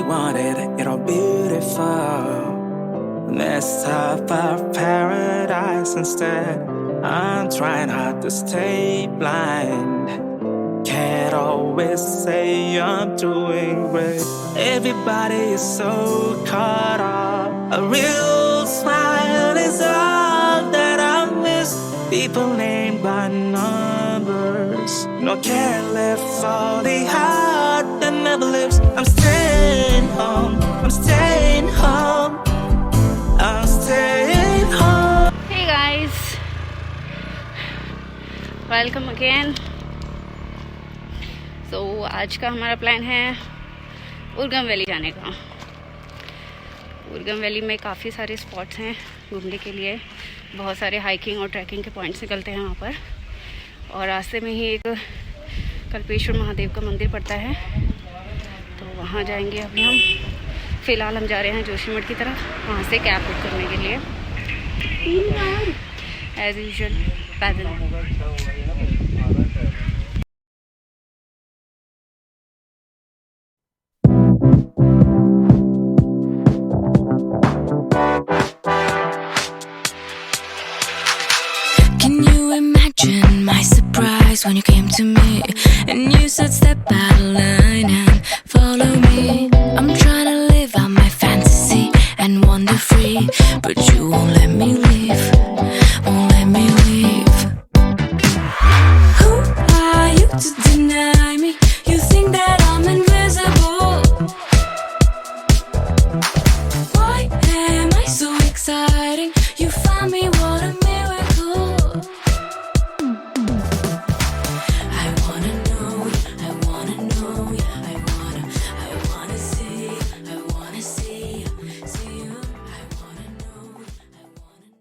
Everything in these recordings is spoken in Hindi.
we wanted it all beautiful. Let's have a paradise instead. I'm trying hard to stay blind. Can't always say I'm doing great. Everybody is so caught up. A real smile is all that I miss. People named by numbers. No care left for the heart that never lives. I'm staying home. I'm staying home. I'm staying home. Hey guys, welcome again. तो आज का हमारा प्लान है उर्गम वैली जाने का। उर्गम वैली में काफ़ी सारे स्पॉट्स हैं घूमने के लिए, बहुत सारे हाइकिंग और ट्रैकिंग के पॉइंट्स निकलते हैं वहाँ पर। और रास्ते में ही एक कल्पेश्वर महादेव का मंदिर पड़ता है, तो वहाँ जाएंगे अभी हम। फ़िलहाल हम जा रहे हैं जोशीमठ की तरफ, वहाँ से कैब बुक करने के लिए एज यूजुअल पैदल। When you came to me and you said step out of line and follow me, I'm trying to live out my fantasy and wander free, but you won't let me leave, won't let me leave. Who are you to deny me? You think that I'm invisible? Why am I so exciting? You found me, what a miracle.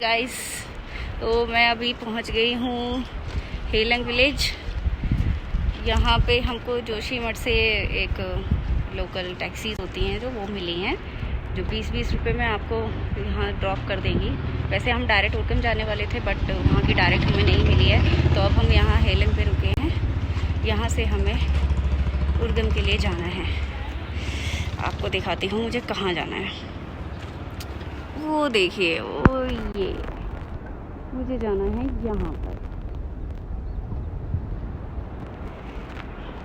Guys, तो मैं अभी पहुंच गई हूँ हेलंग विलेज। यहाँ पे हमको जोशीमठ से एक लोकल टैक्सीज होती हैं जो वो मिली हैं, जो 20-20 रुपये में आपको यहाँ ड्रॉप कर देंगी। वैसे हम डायरेक्ट उर्गम जाने वाले थे, बट वहाँ की डायरेक्ट हमें नहीं मिली है, तो अब हम यहाँ हेलंग पे रुके हैं। यहाँ से हमें उर्गम के लिए जाना है। आपको दिखाती हूँ मुझे कहाँ जाना है। वो देखिए, वो ये मुझे जाना है यहाँ पर,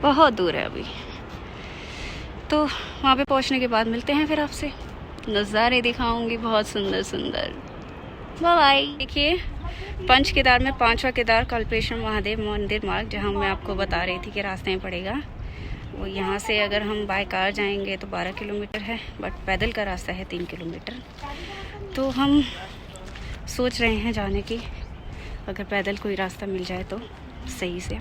बहुत दूर है अभी। तो वहाँ पे पहुँचने के बाद मिलते हैं, फिर आपसे नज़ारे दिखाऊंगी बहुत सुंदर सुंदर। Bye bye. देखिए, पंच केदार में 5वां केदार कल्पेश्वर महादेव मंदिर मार्ग, जहाँ मैं आपको बता रही थी कि रास्ते में पड़ेगा, वो यहाँ से अगर हम बाय कार जाएंगे तो 12 किलोमीटर है, बट पैदल का रास्ता है 3 किलोमीटर। तो हम सोच रहे हैं जाने की, अगर पैदल कोई रास्ता मिल जाए तो सही से।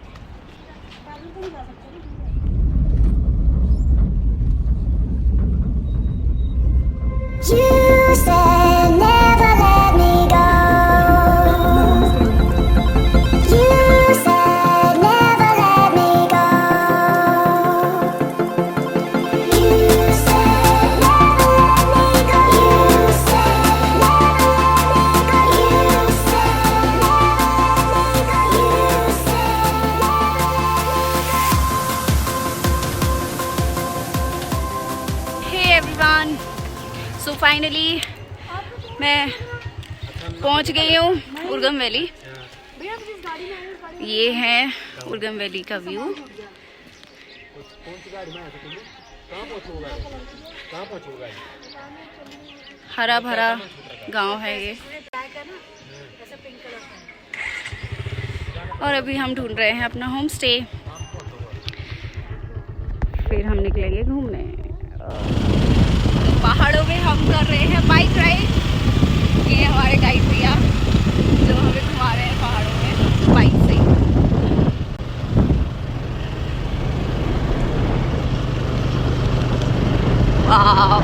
You said never let me go. You said never let me go. You said never let me go. You said never let me go. You said never let me go. You said never let me go. Hey everyone, so finally मैं पहुंच गई हूँ उर्गम वैली। ये है उर्गम वैली का व्यू। हरा भरा गांव है ये, और अभी हम ढूंढ रहे हैं अपना होम स्टे। फिर हम निकलेंगे घूमने। पहाड़ों में हम कर रहे हैं बाइक राइड। ये हमारे गाइड भैया जो हमें घुमा रहे हैं पहाड़ों में बाइक से। वाओ,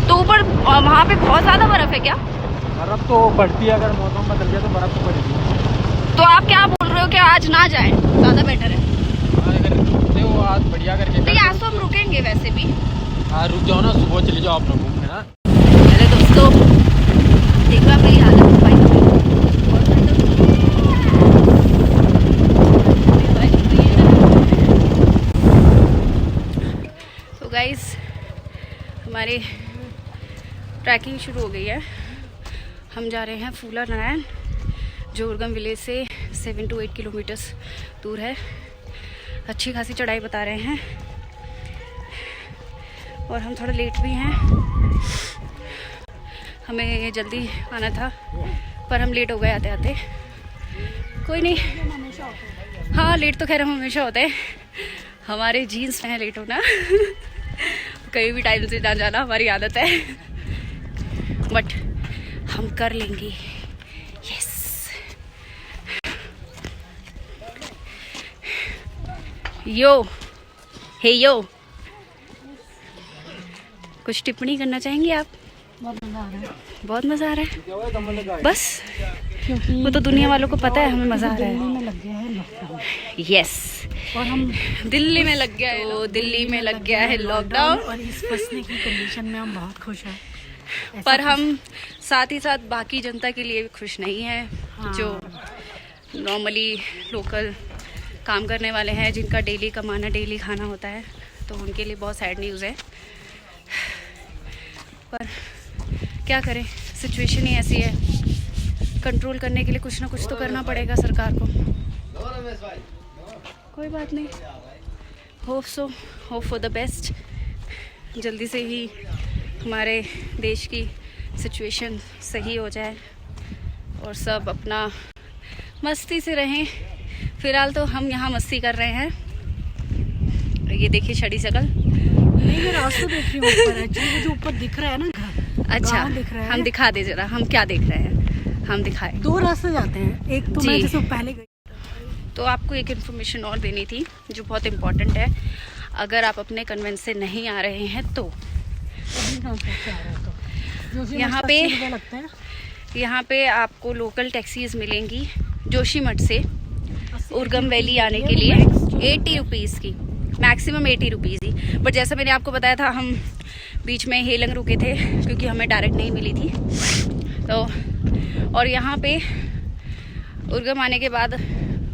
तो ऊपर वहाँ पे बहुत ज़्यादा बर्फ़ है क्या? बर्फ़ तो पड़ती है, अगर मौसम बदल गया तो बर्फ़ तो पड़ेगी। तो आप क्या बोल रहे हो कि आज ना जाएं, ज़्यादा बेटर है? अगर रुकते हो आज बढ़िया करके। नहीं, आज तो हम रुकेंगे वैसे भी। हाँ रुक जाओ ना, सुबह चले जाओ आप लोग घूमने ना। अरे दोस्तों, देखो मेरी हालत बाइक में। गाइस हमारी ट्रैकिंग शुरू हो गई है। हम जा रहे हैं फूला नारायण, जो उर्गम विलेज से 7 to 8 किलोमीटर्स दूर है। अच्छी खासी चढ़ाई बता रहे हैं और हम थोड़ा लेट भी हैं। हमें जल्दी आना था पर हम लेट हो गए आते आते। कोई नहीं, हाँ लेट तो खैर हम हमेशा होते हैं, हमारे जीन्स में है लेट होना। कहीं भी टाइम से ना जाना हमारी आदत है, बट हम कर लेंगे। यस। यो हे यो, कुछ टिप्पणी करना चाहेंगे आप? बहुत मज़ा आ रहा है। बहुत मज़ा आ रहा है बस, क्योंकि वो तो दुनिया वालों को पता है हमें मज़ा आ रहा दिल्ली है। में लग गया है लॉकडाउन यस, और हम दिल्ली में लग गया है, तो दिल्ली में लग गया है लॉकडाउन। और इस फंसने की कंडीशन में हम बहुत खुश हैं। ऐसा पर हम साथ ही साथ बाकी जनता के लिए भी खुश नहीं हैं, हाँ। जो नॉर्मली लोकल काम करने वाले हैं, जिनका डेली कमाना डेली खाना होता है, तो उनके लिए बहुत सैड न्यूज़ है। पर क्या करें, सिचुएशन ही ऐसी है, कंट्रोल करने के लिए कुछ ना कुछ तो करना पड़ेगा सरकार को। कोई बात नहीं, होप फॉर द बेस्ट। जल्दी से ही हमारे देश की सिचुएशन सही हो जाए और सब अपना मस्ती से रहें। फिलहाल तो हम यहाँ मस्ती कर रहे हैं। ये देखिए छड़ी शकल। नहीं, मैं रास्ता देख रही हूँ ऊपर। एक्चुअली जो ऊपर दिख रहा है ना घर, अच्छा गाँव दिख रहा है। हम दिखा दे जरा, हम क्या देख रहे हैं, हम दिखाए। 2 रास्ते जाते हैं, एक तो जी। मैं जैसे पहले गई। तो आपको एक इन्फॉर्मेशन और देनी थी जो बहुत इम्पोर्टेंट है। अगर आप अपने कन्वेंस से नहीं आ रहे हैं तो अभी ट्रांसपोर्ट से आ रहा है तो जोशीमठ यहाँ से पे 80 रुपये लगते हैं। यहाँ पे आपको लोकल टैक्सीज मिलेंगी जोशीमठ से 80 उर्गम वैली आने के लिए 80 रुपीज़ की, मैक्सिमम 80 रुपीज़ ही। बट जैसा मैंने आपको बताया था, हम बीच में हेलंग रुके थे क्योंकि हमें डायरेक्ट नहीं मिली थी। तो और यहाँ पे उर्गम आने के बाद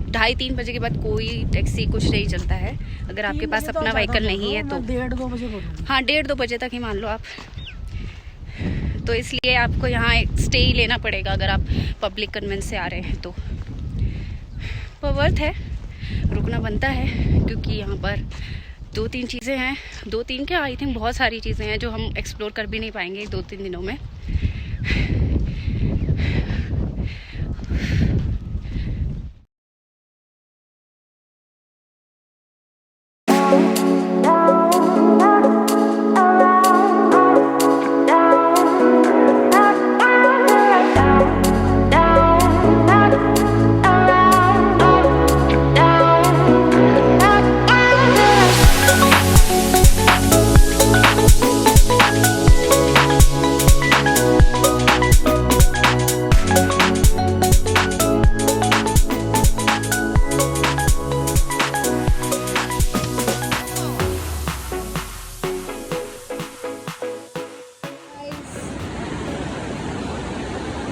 2:30-3 बजे के बाद कोई टैक्सी कुछ नहीं चलता है, अगर आपके 3 पास बजे तो अपना ज़्यादा व्हीकल नहीं बोलो, है तो। मैं 1:30-2 बजे बोलूँगी। हाँ 1:30-2 बजे तक ही मान लो आप। तो इसलिए आपको यहाँ एक स्टे ही लेना पड़ेगा अगर आप पब्लिक कन्वेंस से आ रहे हैं तो। पर वर्थ है, रुकना बनता है, क्योंकि यहाँ पर 2-3 चीज़ें हैं, 2-3 क्या, आई थिंक बहुत सारी चीज़ें हैं जो हम एक्सप्लोर कर भी नहीं पाएंगे 2-3 दिनों में।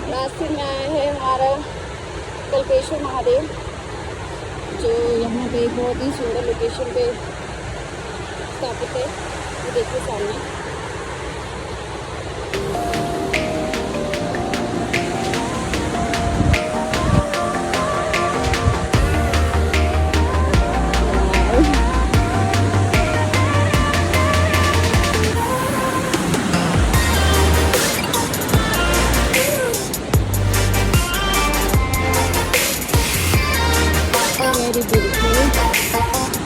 रास्ते में आया है हमारा कल्पेश्वर महादेव, जो यहाँ पे बहुत ही सुंदर लोकेशन पे स्थापित है। ये देखिए सामने। Very beautiful.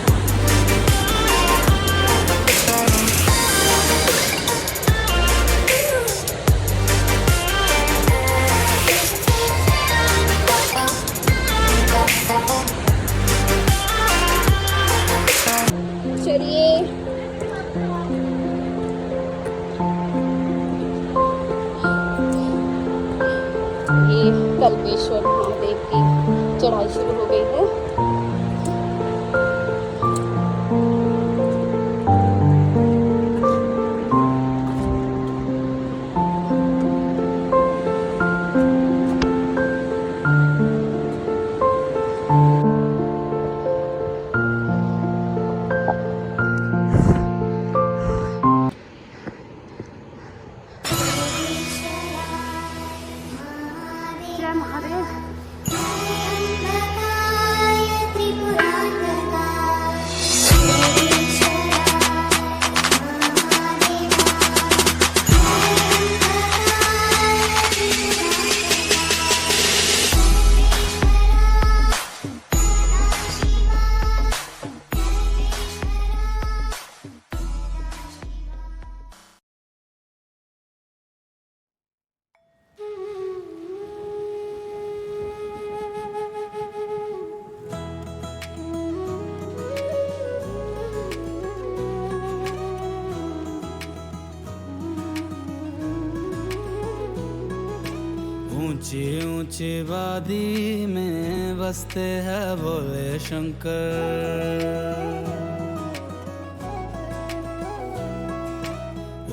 चलिए ये कल्पेश्वर महादेव की चढ़ाई शुरू हो गई है। ऊंची ऊंची वादी में बसते हैं भोले शंकर।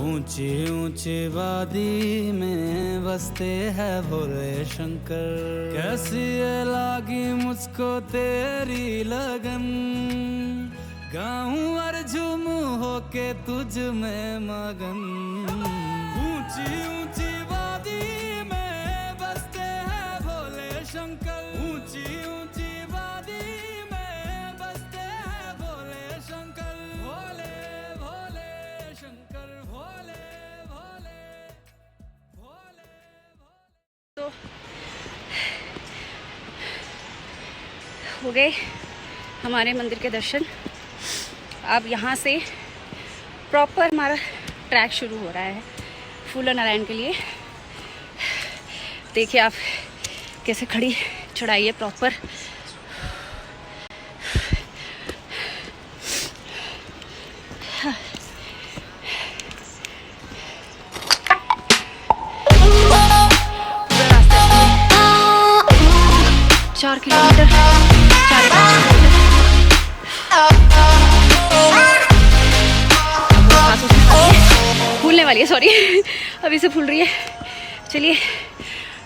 ऊंची ऊंची वादी में बसते हैं भोले शंकर। कैसी ये लागी मुझको तेरी लगन, गाऊं और झूमूं होके तुझ में मगन। ऊंची ऊंची वादी में बसते हैं भोले शंकर। ऊंची ऊंची वादी में बसते हैं भोले शंकर। भोले भोले शंकर, भोले भोले भोले भोले। तो हो गए हमारे मंदिर के दर्शन। अब यहाँ से प्रॉपर हमारा ट्रैक शुरू हो रहा है फूला नारायण के लिए। देखिए आप कैसे खड़ी चढ़ाई है प्रॉपर। पूरा रास्ता 4 किलोमीटर 4.5 किलोमीटर। फूलने वाली है, सॉरी अभी से फूल रही है। चलिए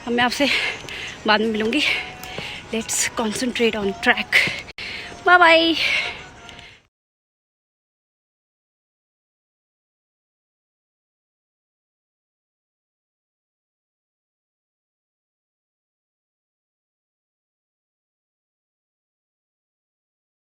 अब मैं आपसे बाद में मिलूंगी। Let's concentrate on track. Bye bye.